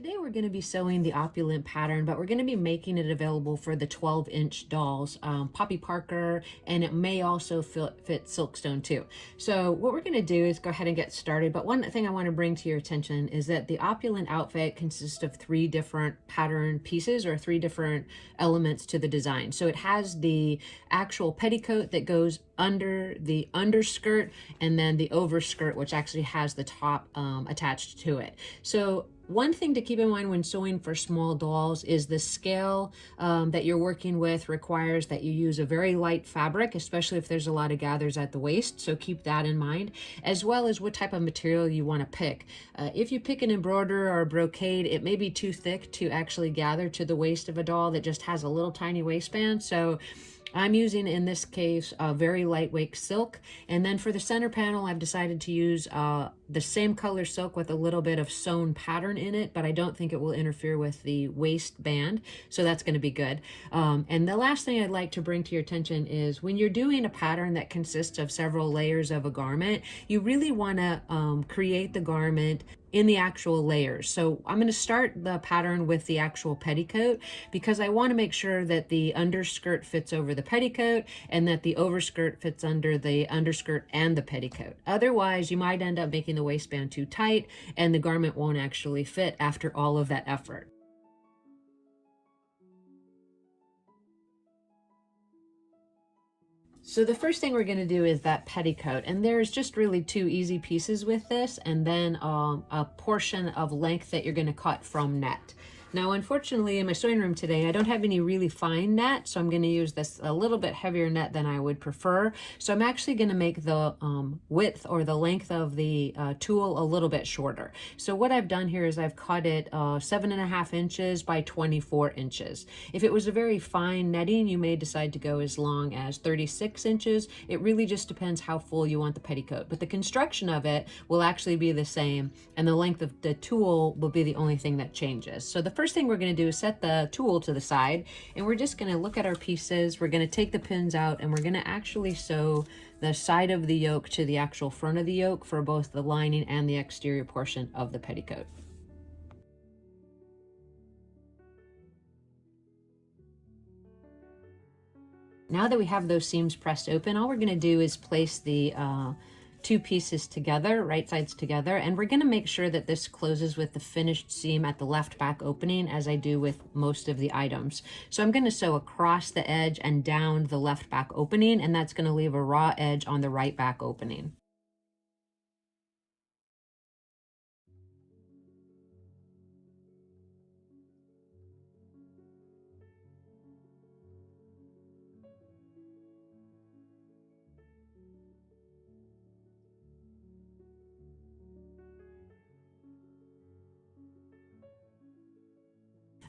Today we're going to be sewing the Opulent pattern, but we're going to be making it available for the 12-inch dolls, Poppy Parker, and it may also fit Silkstone too. So what we're going to do is go ahead and get started. But one thing I want to bring to your attention is that the Opulent outfit consists of 3 different pattern pieces, or 3 different elements to the design. So it has the actual petticoat that goes under the underskirt, and then the overskirt, which actually has the top attached to it. So one thing to keep in mind when sewing for small dolls is the scale that you're working with requires that you use a very light fabric, especially if there's a lot of gathers at the waist. So keep that in mind, as well as what type of material you want to pick. If you pick an embroider or a brocade, it may be too thick to actually gather to the waist of a doll that just has a little tiny waistband. So I'm using, in this case, a very lightweight silk. And then for the center panel, I've decided to use the same color silk with a little bit of sewn pattern in it, but I don't think it will interfere with the waistband, so that's going to be good. And the last thing I'd like to bring to your attention is when you're doing a pattern that consists of several layers of a garment, you really want to create the garment in the actual layers. So I'm going to start the pattern with the actual petticoat, because I want to make sure that the underskirt fits over the petticoat and that the overskirt fits under the underskirt and the petticoat. Otherwise, you might end up making the waistband too tight and the garment won't actually fit after all of that effort. So the first thing we're going to do is that petticoat, and there's just really 2 easy pieces with this, and then a portion of length that you're going to cut from net. Now, unfortunately, in my sewing room today, I don't have any really fine net, so I'm going to use this a little bit heavier net than I would prefer. So I'm actually going to make the width, or the length of the tulle, a little bit shorter. So what I've done here is I've cut it 7.5 inches by 24 inches. If it was a very fine netting, you may decide to go as long as 36 inches. It really just depends how full you want the petticoat, but the construction of it will actually be the same, and the length of the tulle will be the only thing that changes. So the first thing we're going to do is set the tulle to the side, and we're just going to look at our pieces. We're going to take the pins out, and we're going to actually sew the side of the yoke to the actual front of the yoke for both the lining and the exterior portion of the petticoat. Now that we have those seams pressed open, all we're going to do is place the 2 pieces together, right sides together, and we're going to make sure that this closes with the finished seam at the left back opening, as I do with most of the items. So I'm going to sew across the edge and down the left back opening, and that's going to leave a raw edge on the right back opening.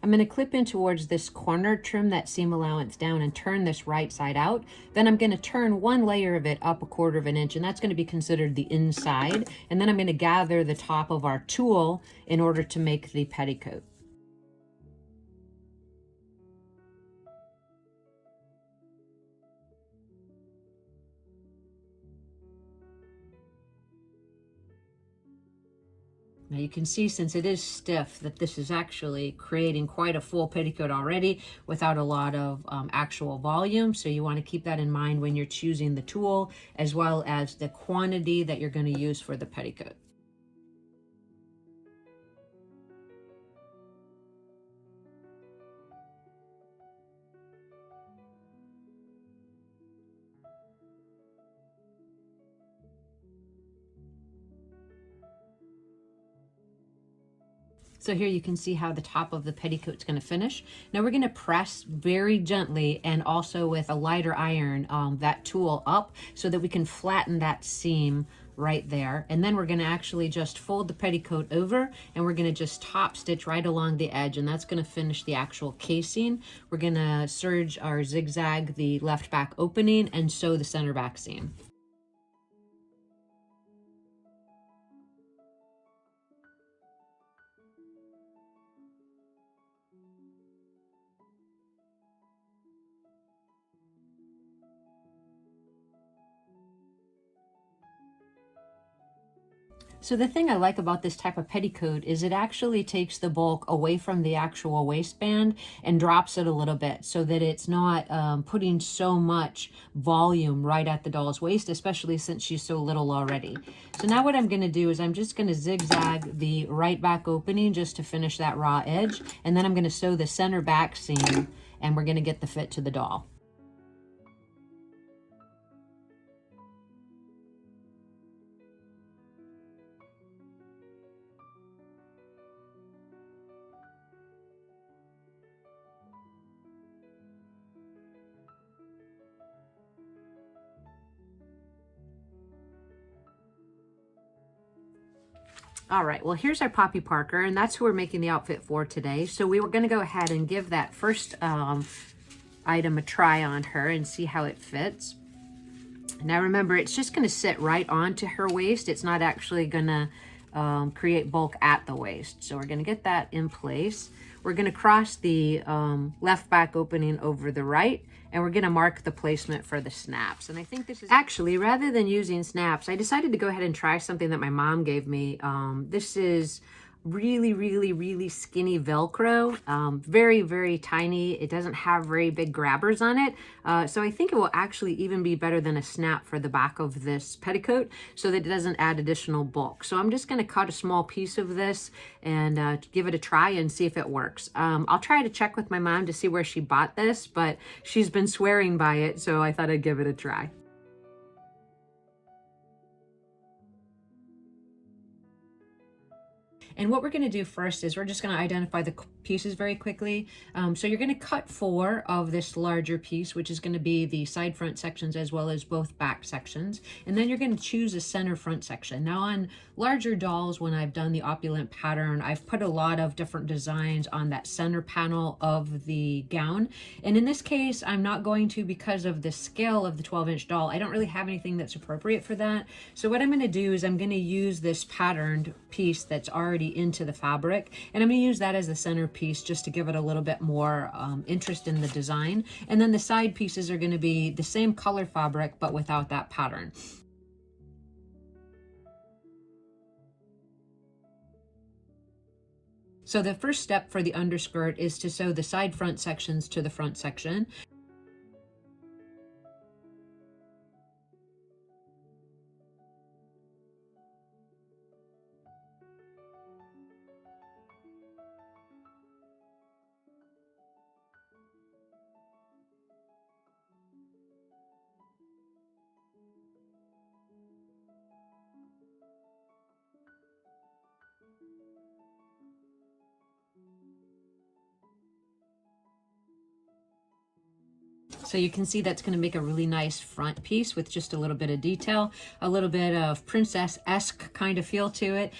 I'm going to clip in towards this corner, trim that seam allowance down, and turn this right side out. Then I'm going to turn one layer of it up 1/4 of an inch, and that's going to be considered the inside. And then I'm going to gather the top of our tulle in order to make the petticoat. Now you can see, since it is stiff, that this is actually creating quite a full petticoat already without a lot of actual volume. So you want to keep that in mind when you're choosing the tulle, as well as the quantity that you're going to use for the petticoat. So here you can see how the top of the petticoat's going to finish. Now we're going to press very gently, and also with a lighter iron, that tulle up so that we can flatten that seam right there. And then we're going to actually just fold the petticoat over, and we're going to just top stitch right along the edge, and that's going to finish the actual casing. We're going to serge our zigzag the left back opening and sew the center back seam. So the thing I like about this type of petticoat is it actually takes the bulk away from the actual waistband and drops it a little bit so that it's not putting so much volume right at the doll's waist, especially since she's so little already. So now what I'm going to do is I'm just going to zigzag the right back opening just to finish that raw edge, and then I'm going to sew the center back seam, and we're going to get the fit to the doll. All right, well, here's our Poppy Parker, and that's who we're making the outfit for today. So we were going to go ahead and give that first item a try on her and see how it fits. Now remember, it's just going to sit right onto her waist. It's not actually going to create bulk at the waist. So we're going to get that in place. We're going to cross the left back opening over the right, and we're going to mark the placement for the snaps. And I think this is actually, rather than using snaps, I decided to go ahead and try something that my mom gave me. This is really skinny Velcro, very tiny. It doesn't have very big grabbers on it, so I think it will actually even be better than a snap for the back of this petticoat, so that it doesn't add additional bulk. So I'm just going to cut a small piece of this and give it a try and see if it works. I'll try to check with my mom to see where she bought this, but she's been swearing by it, so I thought I'd give it a try. And what we're going to do first is we're just going to identify the pieces very quickly. So you're going to cut 4 of this larger piece, which is going to be the side front sections as well as both back sections. And then you're going to choose a center front section. Now on larger dolls, when I've done the Opulent pattern, I've put a lot of different designs on that center panel of the gown. And in this case, I'm not going to, because of the scale of the 12-inch doll, I don't really have anything that's appropriate for that. So what I'm going to do is I'm going to use this patterned piece that's already into the fabric, and I'm going to use that as the center piece just to give it a little bit more interest in the design. And then the side pieces are going to be the same color fabric but without that pattern. So the first step for the underskirt is to sew the side front sections to the front section. So you can see that's going to make a really nice front piece with just a little bit of detail, a little bit of princess-esque kind of feel to it.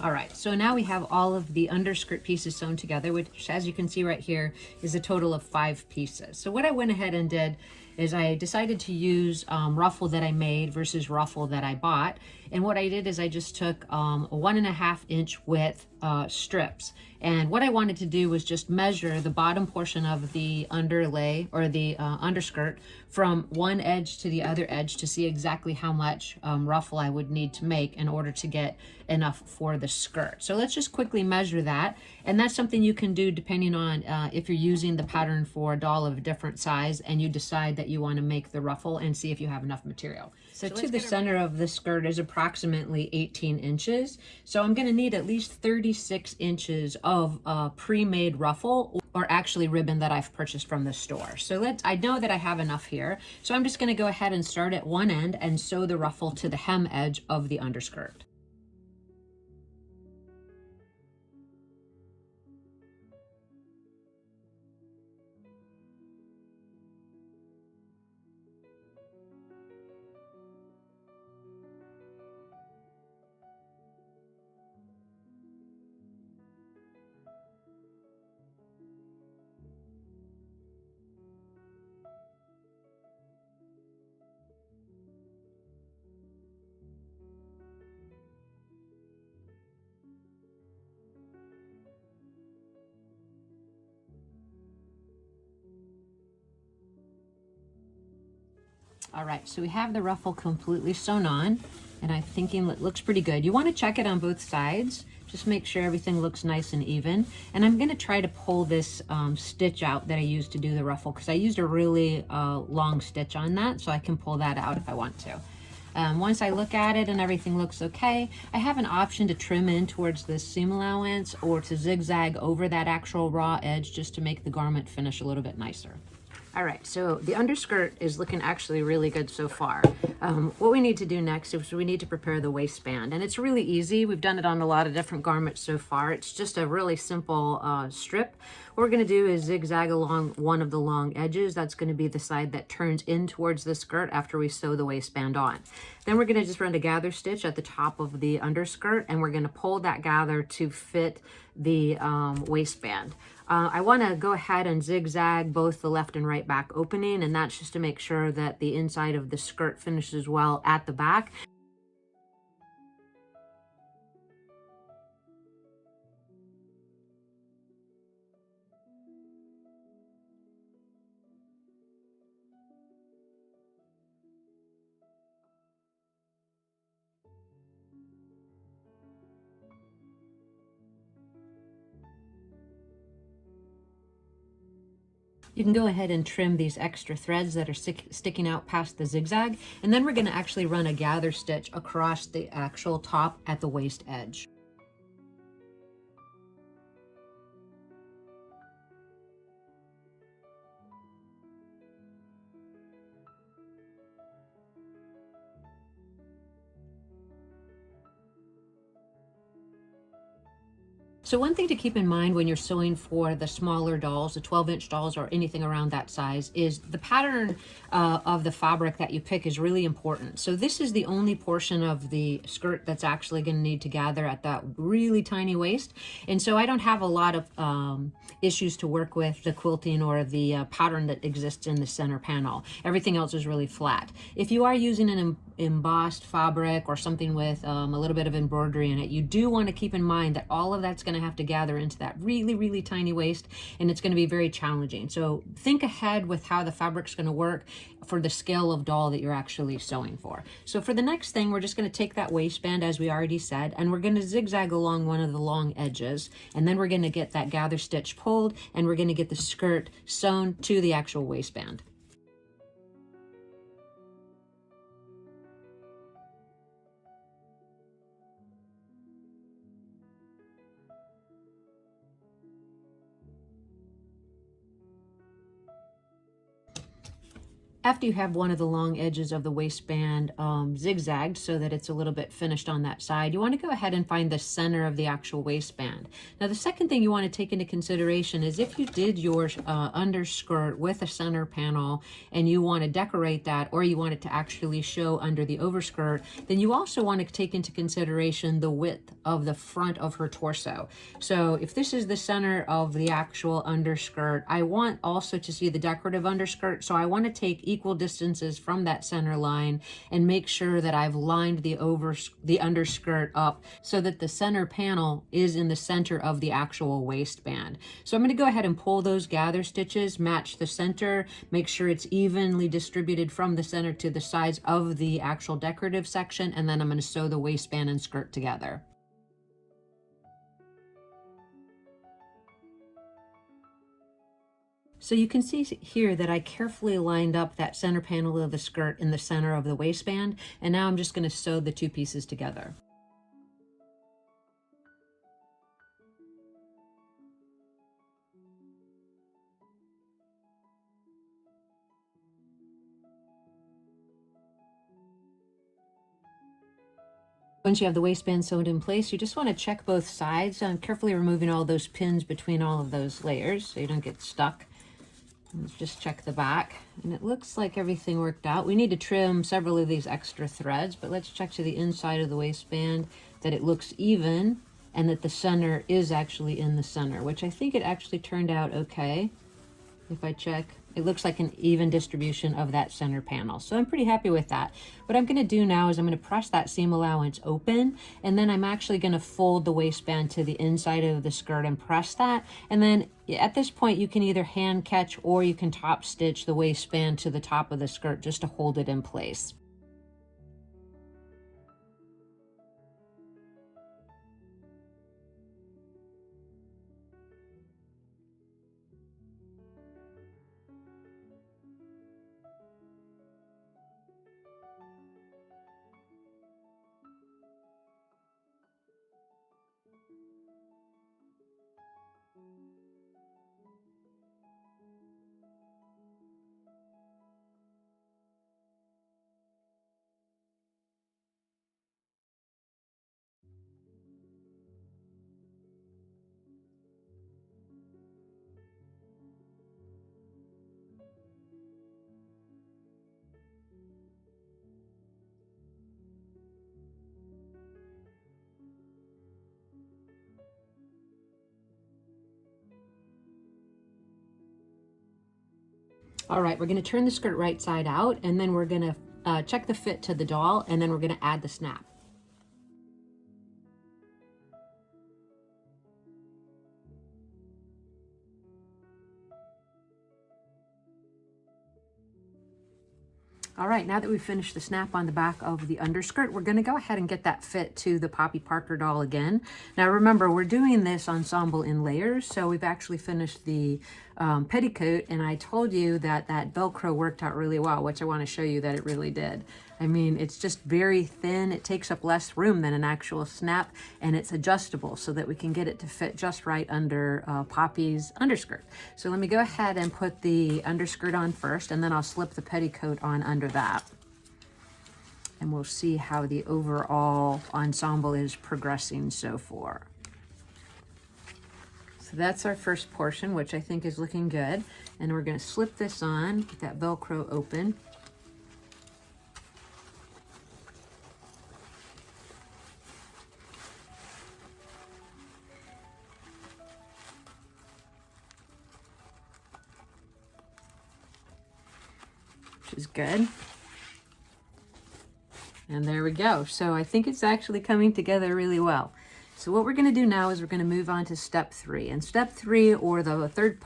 All right, so now we have all of the underskirt pieces sewn together, which, as you can see right here, is a total of 5 pieces. So what I went ahead and did is I decided to use ruffle that I made versus ruffle that I bought. And what I did is I just took a 1.5 inch width strips. And what I wanted to do was just measure the bottom portion of the underlay or the underskirt from one edge to the other edge to see exactly how much ruffle I would need to make in order to get enough for the skirt. So let's just quickly measure that. And that's something you can do depending on if you're using the pattern for a doll of a different size and you decide that you want to make the ruffle and see if you have enough material. So to the center of the skirt is approximately 18 inches. So I'm going to need at least 36 inches of pre-made ruffle, or actually ribbon that I've purchased from the store. So I know that I have enough here. So I'm just going to go ahead and start at one end and sew the ruffle to the hem edge of the underskirt. All right, so we have the ruffle completely sewn on, and I'm thinking it looks pretty good. You want to check it on both sides. Just make sure everything looks nice and even. And I'm gonna try to pull this stitch out that I used to do the ruffle, because I used a really long stitch on that, so I can pull that out if I want to. Once I look at it and everything looks okay, I have an option to trim in towards this seam allowance or to zigzag over that actual raw edge just to make the garment finish a little bit nicer. All right, so the underskirt is looking actually really good so far. What we need to do next is we need to prepare the waistband, and it's really easy. We've done it on a lot of different garments so far. It's just a really simple strip. What we're gonna do is zigzag along one of the long edges. That's gonna be the side that turns in towards the skirt after we sew the waistband on. Then we're gonna just run a gather stitch at the top of the underskirt, and we're gonna pull that gather to fit the waistband. I want to go ahead and zigzag both the left and right back opening, and that's just to make sure that the inside of the skirt finishes well at the back. You can go ahead and trim these extra threads that are sticking out past the zigzag, and then we're going to actually run a gather stitch across the actual top at the waist edge. So one thing to keep in mind when you're sewing for the smaller dolls, the 12-inch dolls or anything around that size, is the pattern of the fabric that you pick is really important. So this is the only portion of the skirt that's actually going to need to gather at that really tiny waist. And so I don't have a lot of issues to work with the quilting or the pattern that exists in the center panel. Everything else is really flat. If you are using an embossed fabric or something with a little bit of embroidery in it, you do want to keep in mind that all of that's going to have to gather into that really, really tiny waist, and it's going to be very challenging. So think ahead with how the fabric's going to work for the scale of doll that you're actually sewing for. So for the next thing, we're just going to take that waistband, as we already said, and we're going to zigzag along one of the long edges, and then we're going to get that gather stitch pulled, and we're going to get the skirt sewn to the actual waistband. After you have one of the long edges of the waistband zigzagged so that it's a little bit finished on that side, you want to go ahead and find the center of the actual waistband. Now the second thing you want to take into consideration is if you did your underskirt with a center panel and you want to decorate that, or you want it to actually show under the overskirt, then you also want to take into consideration the width of the front of her torso. So if this is the center of the actual underskirt, I want also to see the decorative underskirt, so I want to take equal distances from that center line and make sure that I've lined the underskirt up so that the center panel is in the center of the actual waistband. So I'm going to go ahead and pull those gather stitches, match the center, make sure it's evenly distributed from the center to the sides of the actual decorative section, and then I'm going to sew the waistband and skirt together. So you can see here that I carefully lined up that center panel of the skirt in the center of the waistband, and now I'm just going to sew the two pieces together. Once you have the waistband sewed in place, you just want to check both sides. I'm carefully removing all those pins between all of those layers so you don't get stuck. Let's just check the back, and it looks like everything worked out. We need to trim several of these extra threads, but let's check to the inside of the waistband that it looks even and that the center is actually in the center, which I think it actually turned out okay. If I check, it looks like an even distribution of that center panel. So I'm pretty happy with that. What I'm gonna do now is I'm gonna press that seam allowance open, and then I'm actually gonna fold the waistband to the inside of the skirt and press that. And then at this point, you can either hand catch or you can top stitch the waistband to the top of the skirt just to hold it in place. All right, we're gonna turn the skirt right side out, and then we're gonna check the fit to the doll, and then we're gonna add the snap. All right, now that we've finished the snap on the back of the underskirt, we're gonna go ahead and get that fit to the Poppy Parker doll again. Now remember, we're doing this ensemble in layers, so we've actually finished the petticoat, and I told you that that Velcro worked out really well, which I wanna show you that it really did. I mean, it's just very thin. It takes up less room than an actual snap, and it's adjustable so that we can get it to fit just right under Poppy's underskirt. So let me go ahead and put the underskirt on first, and then I'll slip the petticoat on under that. And we'll see how the overall ensemble is progressing so far. So that's our first portion, which I think is looking good. And we're gonna slip this on, get that Velcro open. Is good. And there we go. So I think it's actually coming together really well. So what we're going to do now is we're going to move on to step 3. And step 3, or the third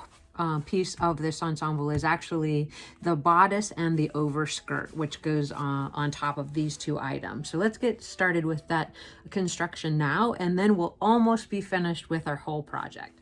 piece of this ensemble, is actually the bodice and the overskirt, which goes on top of these two items. So let's get started with that construction now, and then we'll almost be finished with our whole project.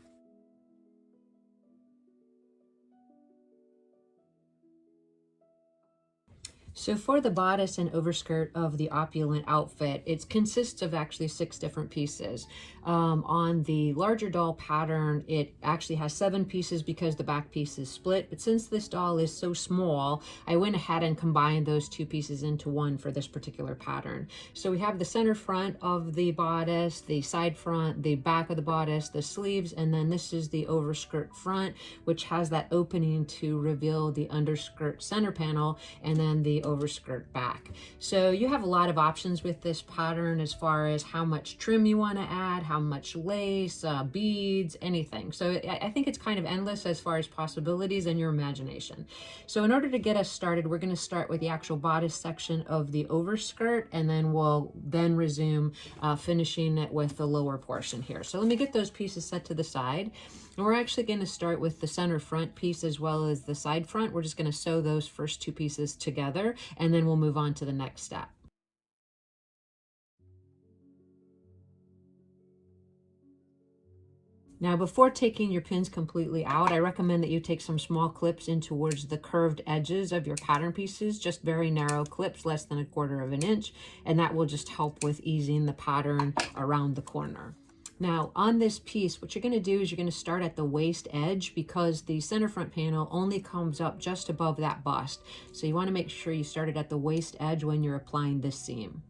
So for the bodice and overskirt of the Opulent outfit, it consists of actually 6 different pieces. On the larger doll pattern, it actually has 7 pieces because the back piece is split. But since this doll is so small, I went ahead and combined those 2 pieces into one for this particular pattern. So we have the center front of the bodice, the side front, the back of the bodice, the sleeves, and then this is the overskirt front, which has that opening to reveal the underskirt center panel, and then the overskirt back. So you have a lot of options with this pattern as far as how much trim you want to add, how much lace, beads, anything. So I think it's kind of endless as far as possibilities and your imagination. So in order to get us started, we're going to start with the actual bodice section of the overskirt, and then we'll then resume finishing it with the lower portion here. So let me get those pieces set to the side. And we're actually going to start with the center front piece as well as the side front. We're just going to sew those first 2 pieces together, and then we'll move on to the next step. Now, before taking your pins completely out, I recommend that you take some small clips in towards the curved edges of your pattern pieces, just very narrow clips, less than 1/4 of an inch, and that will just help with easing the pattern around the corner. Now on this piece, what you're going to do is you're going to start at the waist edge, because the center front panel only comes up just above that bust. So you want to make sure you start it at the waist edge when you're applying this seam.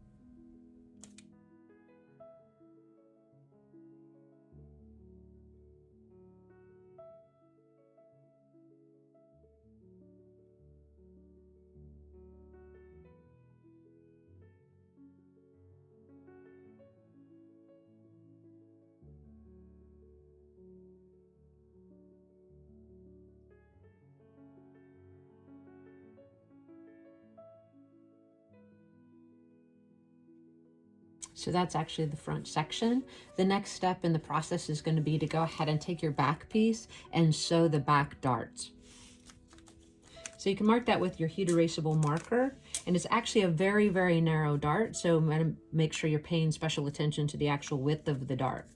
So that's actually the front section. The next step in the process is going to be to go ahead and take your back piece and sew the back darts. So you can mark that with your heat erasable marker, and it's actually a very, very narrow dart, so I'm going to make sure you're paying special attention to the actual width of the dart.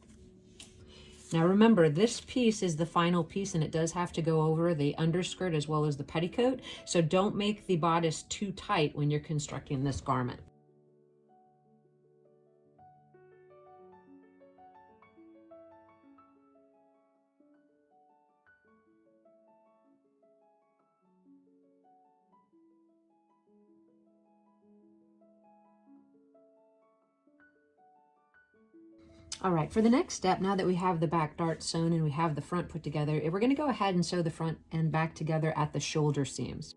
Now remember, this piece is the final piece, and it does have to go over the underskirt as well as the petticoat, so don't make the bodice too tight when you're constructing this garment. All right, for the next step, now that we have the back dart sewn and we have the front put together, we're going to go ahead and sew the front and back together at the shoulder seams.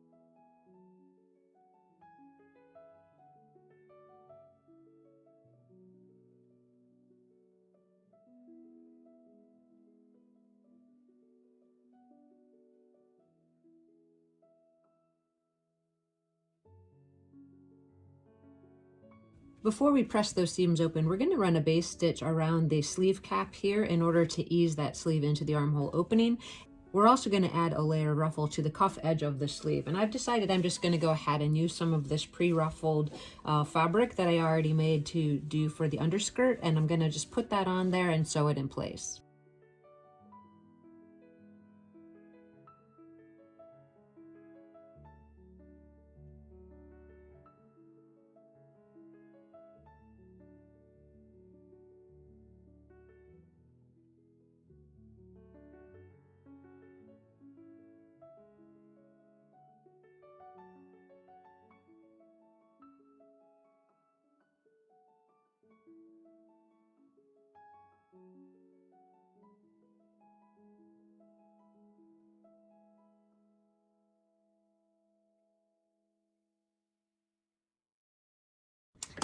Before we press those seams open, we're going to run a baste stitch around the sleeve cap here in order to ease that sleeve into the armhole opening. We're also going to add a layer of ruffle to the cuff edge of the sleeve. And I've decided I'm just going to go ahead and use some of this pre-ruffled fabric that I already made to do for the underskirt. And I'm going to just put that on there and sew it in place.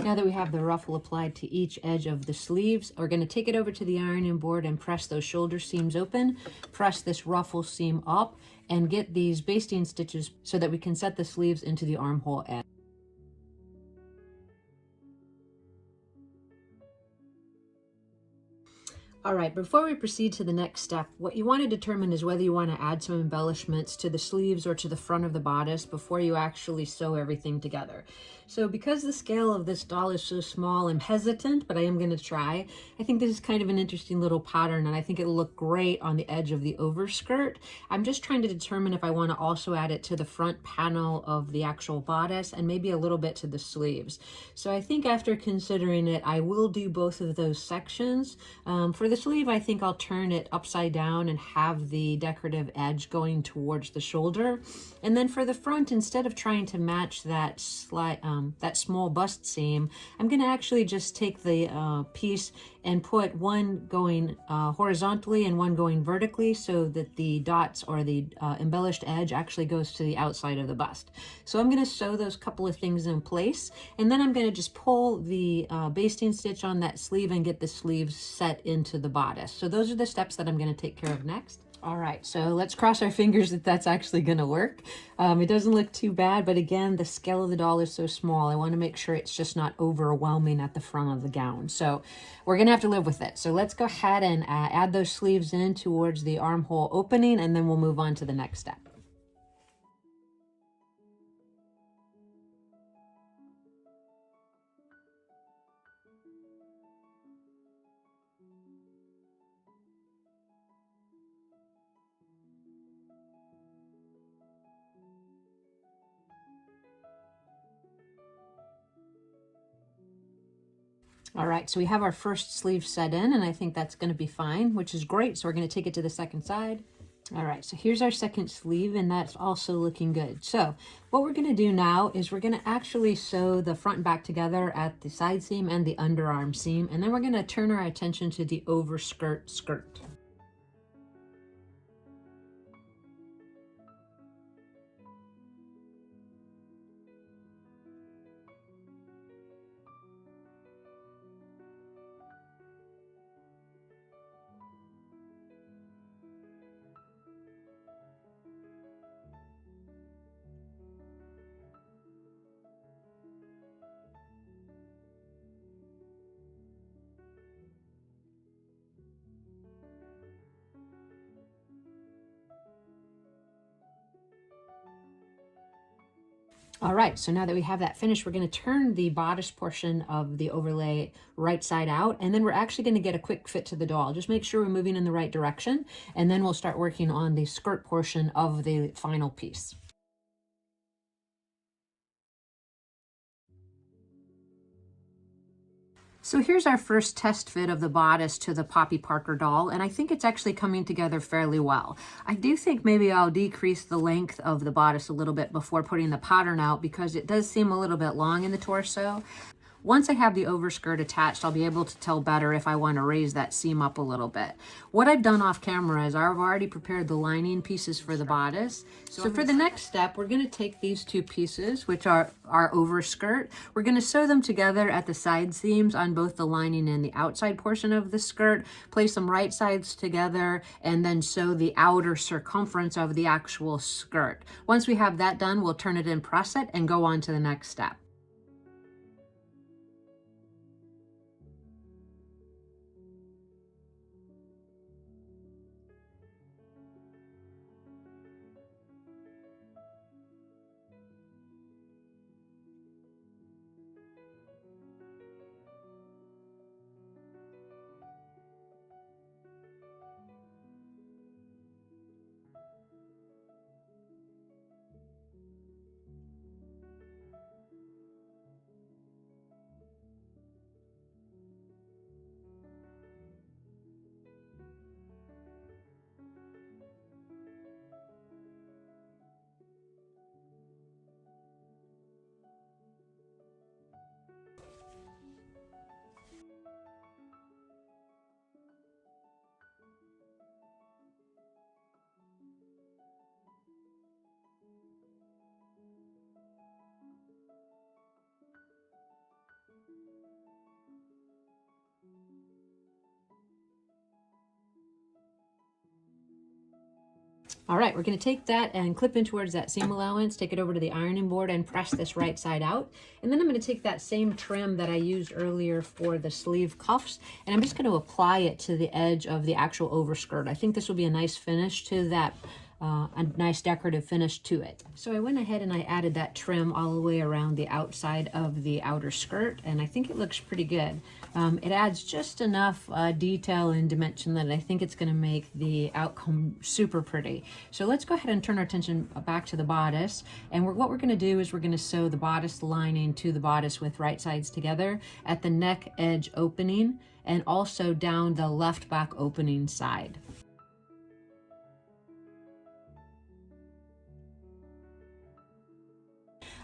Now that we have the ruffle applied to each edge of the sleeves, we're going to take it over to the ironing board and press those shoulder seams open, press this ruffle seam up, and get these basting stitches so that we can set the sleeves into the armhole edge. All right, before we proceed to the next step, what you want to determine is whether you want to add some embellishments to the sleeves or to the front of the bodice before you actually sew everything together. So because the scale of this doll is so small, I'm hesitant, but I am going to try. I think this is kind of an interesting little pattern, and I think it'll look great on the edge of the overskirt. I'm just trying to determine if I want to also add it to the front panel of the actual bodice and maybe a little bit to the sleeves. So I think after considering it, I will do both of those sections. For the sleeve, I think I'll turn it upside down and have the decorative edge going towards the shoulder. And then for the front, instead of trying to match that that small bust seam, I'm going to actually just take the piece and put one going horizontally and one going vertically so that the dots or the embellished edge actually goes to the outside of the bust. So I'm going to sew those couple of things in place, and then I'm going to just pull the basting stitch on that sleeve and get the sleeves set into the bodice. So those are the steps that I'm going to take care of next. All right, so let's cross our fingers that that's actually going to work. It doesn't look too bad, but again, the scale of the doll is so small. I want to make sure it's just not overwhelming at the front of the gown. So we're going to have to live with it. So let's go ahead and add those sleeves in towards the armhole opening, and then we'll move on to the next step. All right, so we have our first sleeve set in, and I think that's going to be fine, which is great. So we're going to take it to the second side. All right, so here's our second sleeve, and that's also looking good. So what we're going to do now is we're going to actually sew the front and back together at the side seam and the underarm seam, and then we're going to turn our attention to the overskirt skirt. All right, so now that we have that finished, we're going to turn the bodice portion of the overlay right side out, and then we're actually going to get a quick fit to the doll. Just make sure we're moving in the right direction, and then we'll start working on the skirt portion of the final piece. So here's our first test fit of the bodice to the Poppy Parker doll, and I think it's actually coming together fairly well. I do think maybe I'll decrease the length of the bodice a little bit before putting the pattern out, because it does seem a little bit long in the torso. Once I have the overskirt attached, I'll be able to tell better if I want to raise that seam up a little bit. What I've done off camera is I've already prepared the lining pieces for the bodice. So for the next step, we're going to take these two pieces, which are our overskirt. We're going to sew them together at the side seams on both the lining and the outside portion of the skirt, place them right sides together, and then sew the outer circumference of the actual skirt. Once we have that done, we'll turn it in, press it, and go on to the next step. All right, we're going to take that and clip in towards that seam allowance, take it over to the ironing board and press this right side out. And then I'm going to take that same trim that I used earlier for the sleeve cuffs, and I'm just going to apply it to the edge of the actual overskirt. I think this will be a nice finish to that, a nice decorative finish to it. So I went ahead and I added that trim all the way around the outside of the outer skirt, and I think it looks pretty good. It adds just enough detail and dimension that I think it's going to make the outcome super pretty. So let's go ahead and turn our attention back to the bodice, and what we're going to do is we're going to sew the bodice lining to the bodice with right sides together at the neck edge opening, and also down the left back opening side.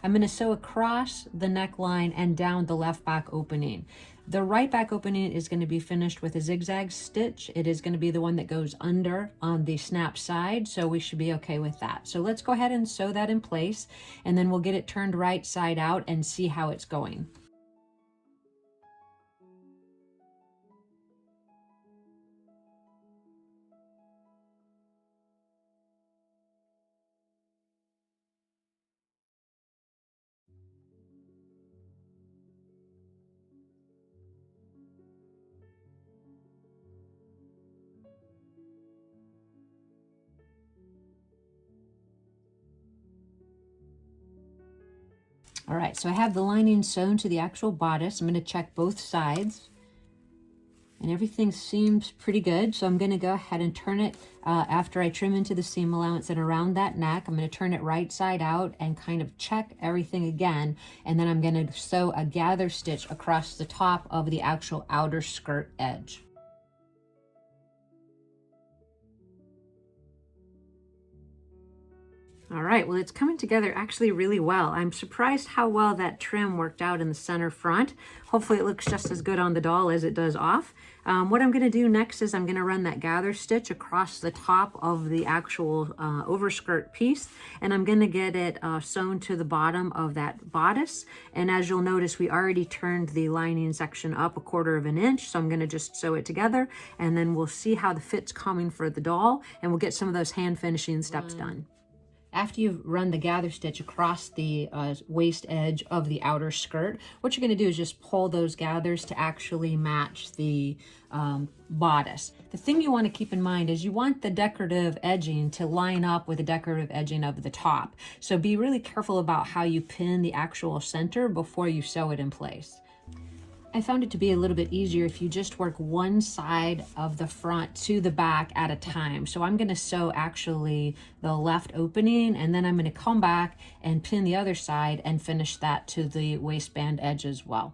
I'm going to sew across the neckline and down the left back opening. The right back opening is going to be finished with a zigzag stitch. It is going to be the one that goes under on the snap side, so we should be okay with that. So let's go ahead and sew that in place, and then we'll get it turned right side out and see how it's going. All right, so I have the lining sewn to the actual bodice. I'm going to check both sides, and everything seems pretty good. So I'm going to go ahead and turn it after I trim into the seam allowance and around that neck. I'm going to turn it right side out and kind of check everything again, and then I'm going to sew a gather stitch across the top of the actual outer skirt edge. All right, well, it's coming together actually really well. I'm surprised how well that trim worked out in the center front. Hopefully it looks just as good on the doll as it does off. What I'm gonna do next is I'm gonna run that gather stitch across the top of the actual overskirt piece, and I'm gonna get it sewn to the bottom of that bodice. And as you'll notice, we already turned the lining section up 1/4 inch, so I'm gonna just sew it together, and then we'll see how the fit's coming for the doll, and we'll get some of those hand finishing steps done. after you've run the gather stitch across the waist edge of the outer skirt, what you're going to do is just pull those gathers to actually match the bodice. The thing you want to keep in mind is you want the decorative edging to line up with the decorative edging of the top. So be really careful about how you pin the actual center before you sew it in place. I found it to be a little bit easier if you just work one side of the front to the back at a time. So I'm going to sew actually the left opening, and then I'm going to come back and pin the other side and finish that to the waistband edge as well.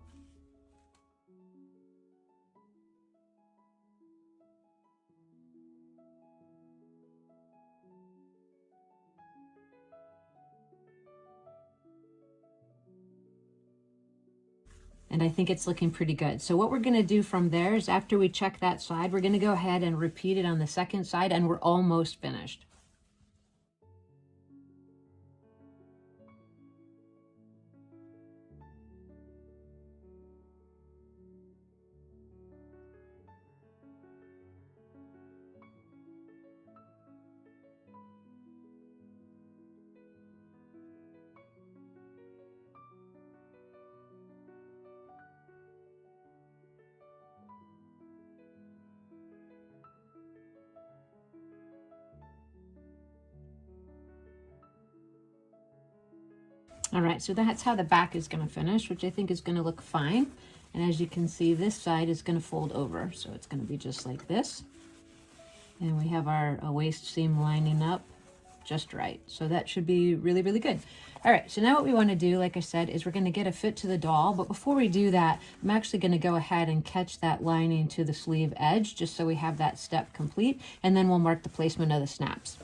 And I think it's looking pretty good. So what we're going to do from there is, after we check that side, we're going to go ahead and repeat it on the second side, and we're almost finished. All right, so that's how the back is going to finish, which I think is going to look fine. And as you can see, this side is going to fold over. So it's going to be just like this. And we have our waist seam lining up just right. So that should be really, really good. All right, so now what we want to do, like I said, is we're going to get a fit to the doll. But before we do that, I'm actually going to go ahead and catch that lining to the sleeve edge, just so we have that step complete. And then we'll mark the placement of the snaps.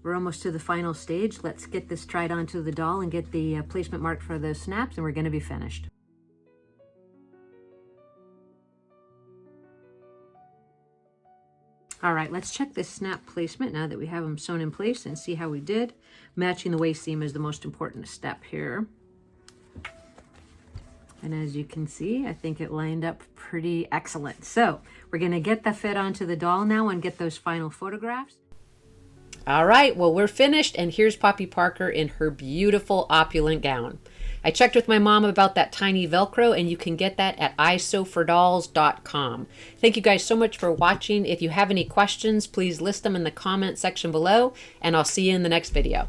We're almost to the final stage. Let's get this tried onto the doll and get the placement marked for those snaps, and we're going to be finished. All right, let's check this snap placement now that we have them sewn in place and see how we did. Matching the waist seam is the most important step here. And as you can see, I think it lined up pretty excellent. So we're going to get the fit onto the doll now and get those final photographs. All right, well, we're finished, and here's Poppy Parker in her beautiful opulent gown. I checked with my mom about that tiny Velcro, and you can get that at isewfordolls.com. Thank you guys so much for watching. If you have any questions, please list them in the comment section below, and I'll see you in the next video.